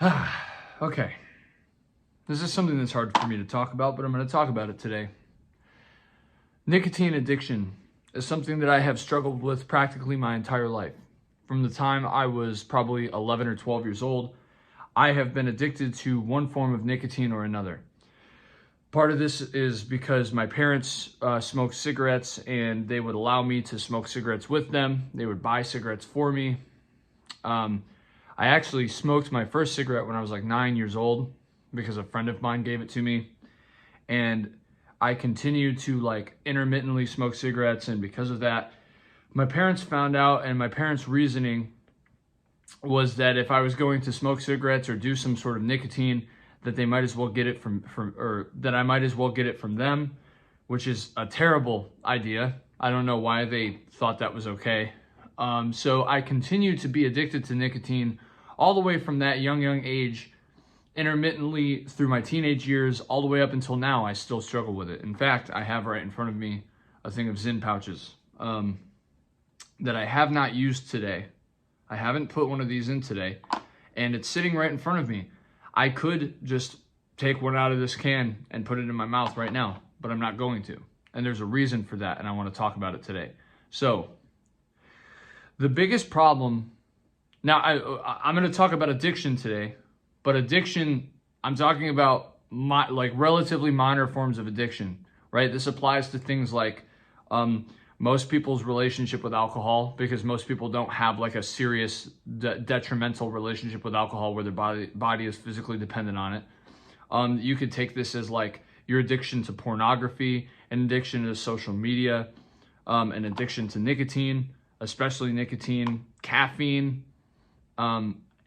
Okay. This is something that's hard for me to talk about, but I'm going to talk about it today. Nicotine addiction is something that I have struggled with practically my entire life. From the time I was probably 11 or 12 years old, I have been addicted to one form of nicotine or another. Part of this is because my parents smoked cigarettes and they would allow me to smoke cigarettes with them. They would buy cigarettes for me. I actually smoked my first cigarette when I was like 9 years old because a friend of mine gave it to me. And I continued to like intermittently smoke cigarettes, and because of that, my parents found out, and my parents' reasoning was that if I was going to smoke cigarettes or do some sort of nicotine, that they might as well get it or that I might as well get it from them, which is a terrible idea. I don't know why they thought that was okay. So I continued to be addicted to nicotine all the way from that young age, intermittently through my teenage years, all the way up until now. I still struggle with it. In fact, I have right in front of me a thing of Zyn pouches that I have not used today. I haven't put one of these in today, and it's sitting right in front of me. I could just take one out of this can and put it in my mouth right now, but I'm not going to. And there's a reason for that, and I want to talk about it today. So, the biggest problem, now I'm going to talk about addiction today, but addiction, I'm talking about relatively minor forms of addiction, right? This applies to things like most people's relationship with alcohol, because most people don't have like a serious detrimental relationship with alcohol where their body is physically dependent on it. You could take this as like your addiction to pornography, an addiction to social media, an addiction to nicotine, especially nicotine, caffeine,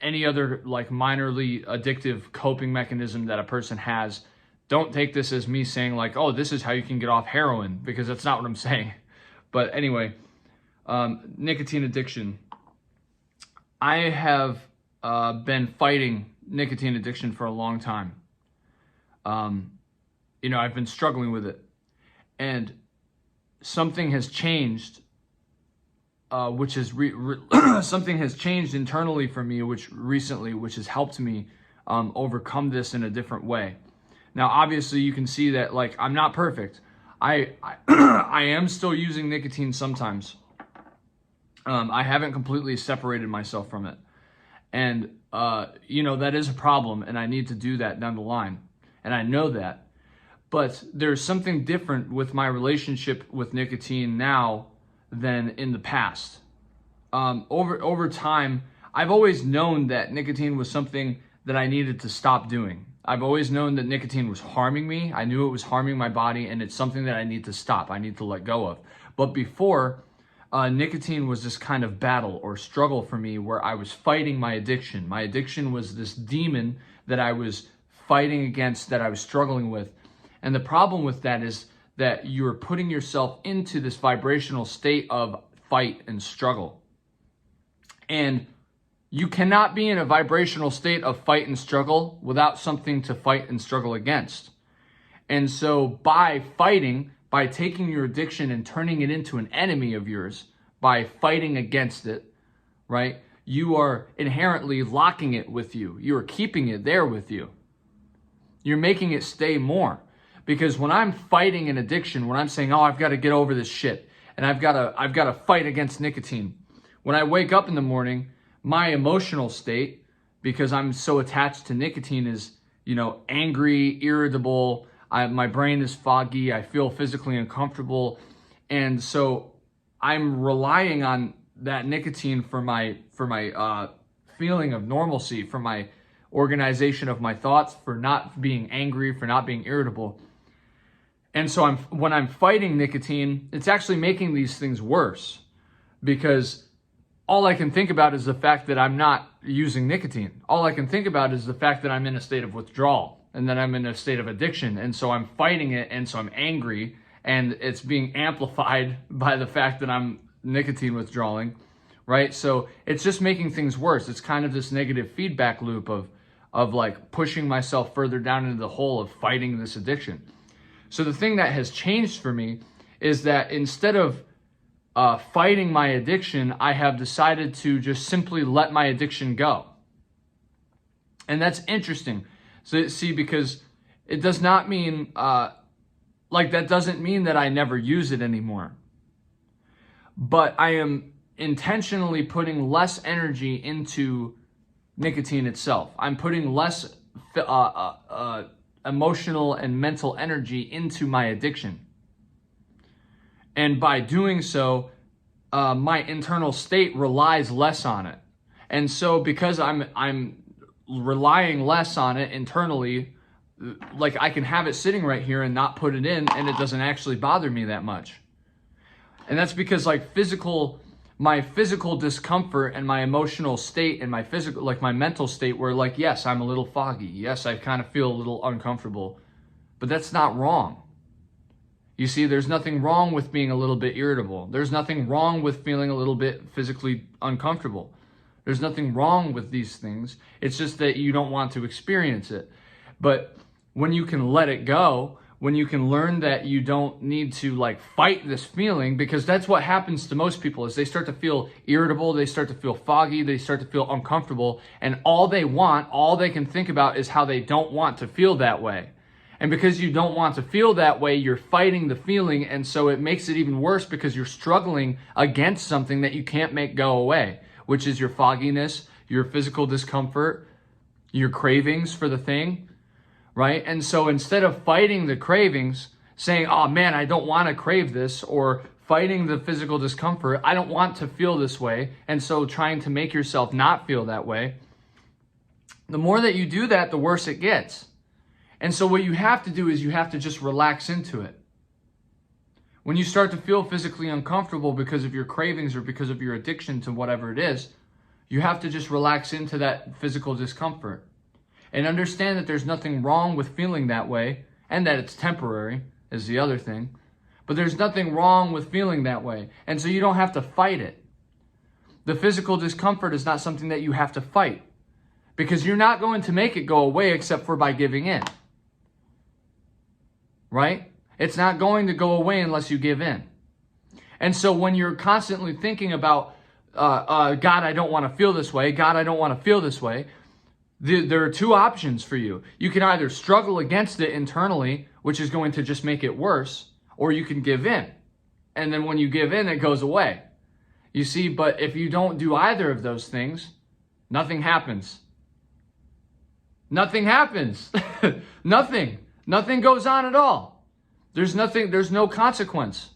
any other like minorly addictive coping mechanism that a person has. Don't take this as me saying like, oh, this is how you can get off heroin, because that's not what I'm saying. But anyway, nicotine addiction. I have been fighting nicotine addiction for a long time. I've been struggling with it, and something has changed, which is something has changed internally for me, which has helped me overcome this in a different way. Now, obviously, you can see that like I'm not perfect. I am still using nicotine sometimes. I haven't completely separated myself from it, and that is a problem, and I need to do that down the line, and I know that. But there's something different with my relationship with nicotine now than in the past. Over time, I've always known that nicotine was something that I needed to stop doing. I've always known that nicotine was harming me. I knew it was harming my body, and it's something that I need to stop. I need to let go of. But before, nicotine was this kind of battle or struggle for me where I was fighting my addiction. My addiction was this demon that I was fighting against, that I was struggling with. And the problem with that is that you're putting yourself into this vibrational state of fight and struggle. And you cannot be in a vibrational state of fight and struggle without something to fight and struggle against. And so by taking your addiction and turning it into an enemy of yours, by fighting against it, right, you are inherently locking it with you. You are keeping it there with you. You're making it stay more. Because when I'm fighting an addiction, when I'm saying, oh, I've got to get over this shit, and I've got to fight against nicotine, when I wake up in the morning, my emotional state, because I'm so attached to nicotine, is, angry, irritable. My brain is foggy. I feel physically uncomfortable. And so I'm relying on that nicotine for my feeling of normalcy, for my organization of my thoughts, for not being angry, for not being irritable. And so when I'm fighting nicotine, it's actually making these things worse, because all I can think about is the fact that I'm not using nicotine. All I can think about is the fact that I'm in a state of withdrawal, and that I'm in a state of addiction. And so I'm fighting it, and so I'm angry, and it's being amplified by the fact that I'm nicotine withdrawing, right? So it's just making things worse. It's kind of this negative feedback loop of like pushing myself further down into the hole of fighting this addiction. So the thing that has changed for me is that instead of fighting my addiction, I have decided to just simply let my addiction go. And that's interesting. So see, because it does not mean, that doesn't mean that I never use it anymore. But I am intentionally putting less energy into nicotine itself. I'm putting less emotional and mental energy into my addiction. And by doing so, my internal state relies less on it. And so because I'm relying less on it internally, like I can have it sitting right here and not put it in, and it doesn't actually bother me that much. And that's because my physical discomfort and my emotional state and my mental state were like, yes, I'm a little foggy. Yes, I kind of feel a little uncomfortable, but that's not wrong. You see, there's nothing wrong with being a little bit irritable. There's nothing wrong with feeling a little bit physically uncomfortable. There's nothing wrong with these things. It's just that you don't want to experience it. But when you can let it go, when you can learn that you don't need to fight this feeling, because that's what happens to most people is they start to feel irritable, they start to feel foggy, they start to feel uncomfortable, and all they can think about is how they don't want to feel that way. And because you don't want to feel that way, you're fighting the feeling, and so it makes it even worse because you're struggling against something that you can't make go away, which is your fogginess, your physical discomfort, your cravings for the thing, right? And so instead of fighting the cravings, saying, oh man, I don't want to crave this, or fighting the physical discomfort, I don't want to feel this way, and so trying to make yourself not feel that way, the more that you do that, the worse it gets. And so what you have to do is you have to just relax into it. When you start to feel physically uncomfortable because of your cravings or because of your addiction to whatever it is, you have to just relax into that physical discomfort and understand that there's nothing wrong with feeling that way, and that it's temporary is the other thing. But there's nothing wrong with feeling that way. And so you don't have to fight it. The physical discomfort is not something that you have to fight, because you're not going to make it go away except for by giving in. Right? It's not going to go away unless you give in. And so when you're constantly thinking about, God, I don't want to feel this way. God, I don't want to feel this way. There are two options for you. You can either struggle against it internally, which is going to just make it worse, or you can give in. And then when you give in, it goes away. You see, but if you don't do either of those things, nothing happens. Nothing happens. Nothing goes on at all. There's no consequence.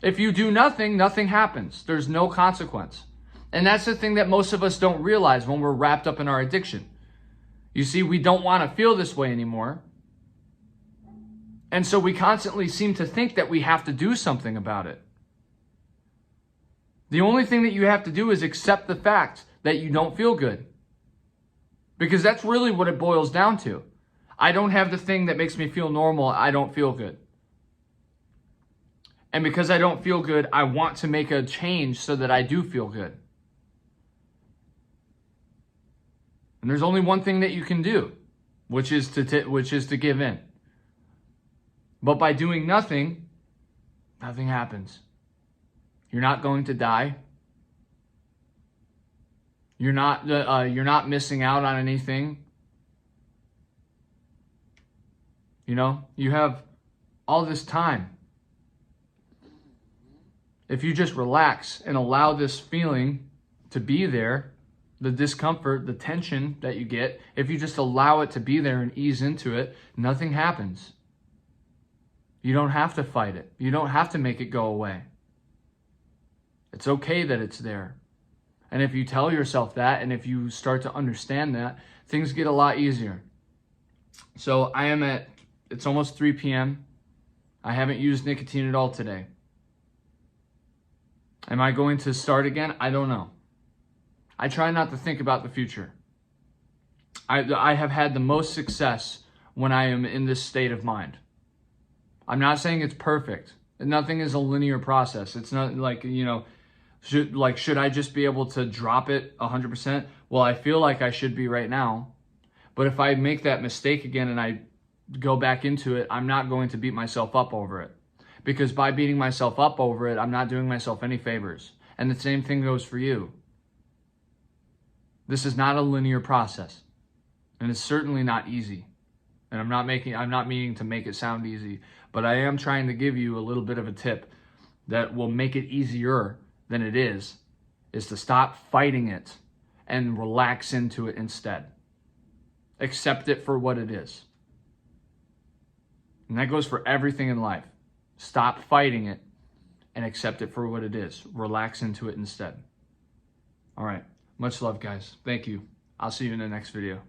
If you do nothing, nothing happens. There's no consequence. And that's the thing that most of us don't realize when we're wrapped up in our addiction. You see, we don't want to feel this way anymore. And so we constantly seem to think that we have to do something about it. The only thing that you have to do is accept the fact that you don't feel good. Because that's really what it boils down to. I don't have the thing that makes me feel normal. I don't feel good. And because I don't feel good, I want to make a change so that I do feel good. And there's only one thing that you can do, which is to give in. But by doing nothing, nothing happens. You're not going to die. You're not missing out on anything. You know, you have all this time. If you just relax and allow this feeling to be there, the discomfort, the tension that you get, if you just allow it to be there and ease into it, nothing happens. You don't have to fight it. You don't have to make it go away. It's okay that it's there. And if you tell yourself that, and if you start to understand that, things get a lot easier. So it's almost 3 p.m. I haven't used nicotine at all today. Am I going to start again? I don't know. I try not to think about the future. I have had the most success when I am in this state of mind. I'm not saying it's perfect. Nothing is a linear process. It's not like, should I just be able to drop it 100%? Well, I feel like I should be right now. But if I make that mistake again and I go back into it, I'm not going to beat myself up over it. Because by beating myself up over it, I'm not doing myself any favors. And the same thing goes for you. This is not a linear process, and it's certainly not easy. And I'm not meaning to make it sound easy, but I am trying to give you a little bit of a tip that will make it easier than it is to stop fighting it and relax into it instead. Accept it for what it is. And that goes for everything in life. Stop fighting it and accept it for what it is. Relax into it instead. All right. Much love, guys. Thank you. I'll see you in the next video.